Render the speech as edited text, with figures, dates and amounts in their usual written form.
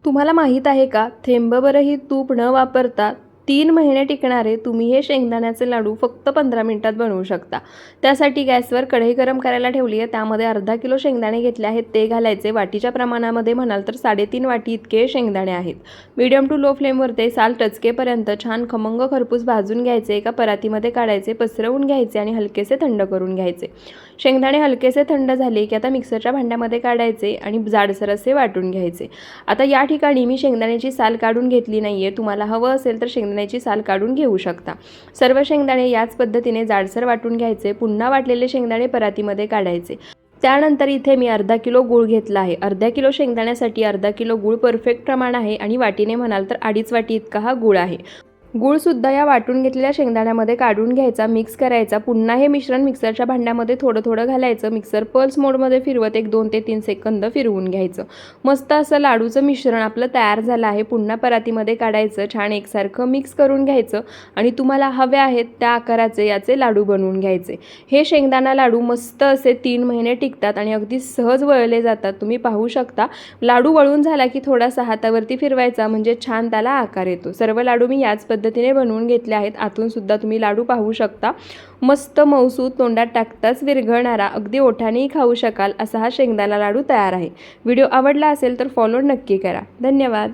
तुम्हाला माहीत आहे का, थेंबभरही तूप न वापरता 3 महिने टिकणारे तुम्ही हे शेंगदाण्याचे लाडू फक्त 15 मिनिटात बनवू शकता. त्यासाठी गॅसवर कढई गरम करायला ठेवली आहे. त्यामध्ये अर्धा किलो शेंगदाणे घेतले आहेत, ते घालायचे. वाटीच्या प्रमाणामध्ये म्हणाल तर 3.5 वाटी इतके शेंगदाणे आहेत. मीडियम टू लो फ्लेमवर ते साल टचकेपर्यंत छान खमंग खरपूस भाजून घ्यायचे. एका परातीमध्ये काढायचे, पसरवून घ्यायचे आणि हलकेसे थंड करून घ्यायचे. शेंगदाणे हलकेसे थंड झाले की आता मिक्सरच्या भांड्यामध्ये काढायचे आणि जाडसर असे वाटून घ्यायचे. आता या ठिकाणी मी शेंगदाण्याची साल काढून घेतली नाहीये. तुम्हाला हवं असेल तर शेंगदाण्याची साल काढून घेऊ शकता. सर्व शेंगदाणे याच पद्धतीने जाडसर वाटून घ्यायचे. पुन्हा वाटलेले शेंगदाणे परातीमध्ये काढायचे. त्यानंतर इथे मी अर्धा किलो गूळ घेतला आहे. अर्धा किलो शेंगदाण्यासाठी अर्धा किलो गूळ परफेक्ट प्रमाण आहे आणि वाटीने म्हणाल तर 2.5 वाटी इतका हा गूळ आहे. गूळसुद्धा या वाटून घेतलेल्या शेंगदाण्यामध्ये काढून घ्यायचा, मिक्स करायचा. पुन्हा हे मिश्रण मिक्सरच्या भांड्यामध्ये थोडं थोडं घालायचं. मिक्सर पल्स मोडमध्ये फिरवत 2 ते 3 सेकंद फिरवून घ्यायचं. मस्त असं लाडूचं मिश्रण आपलं तयार झालं आहे. पुन्हा परातीमध्ये काढायचं, छान एकसारखं मिक्स करून घ्यायचं आणि तुम्हाला हवे आहेत त्या आकाराचे याचे लाडू बनवून घ्यायचे. हे शेंगदाणा लाडू मस्त असे 3 महिने टिकतात आणि अगदी सहज वळले जातात. तुम्ही पाहू शकता, लाडू वळून झाला की थोडासा हातावरती फिरवायचा म्हणजे छान त्याला आकार येतो. सर्व लाडू मी याच पद्धतीने बनवून घेतले आहेत. आतून सुद्धा तुम्ही लाडू पाहू शकता. मस्त मऊसूत, तोंडात टाकताच विरघळणारा, अगदी ओठानेही खाऊ शकाल असा हा शेंगदाणा लाडू तयार आहे. व्हिडिओ आवडला असेल तर फॉलो नक्की करा. धन्यवाद.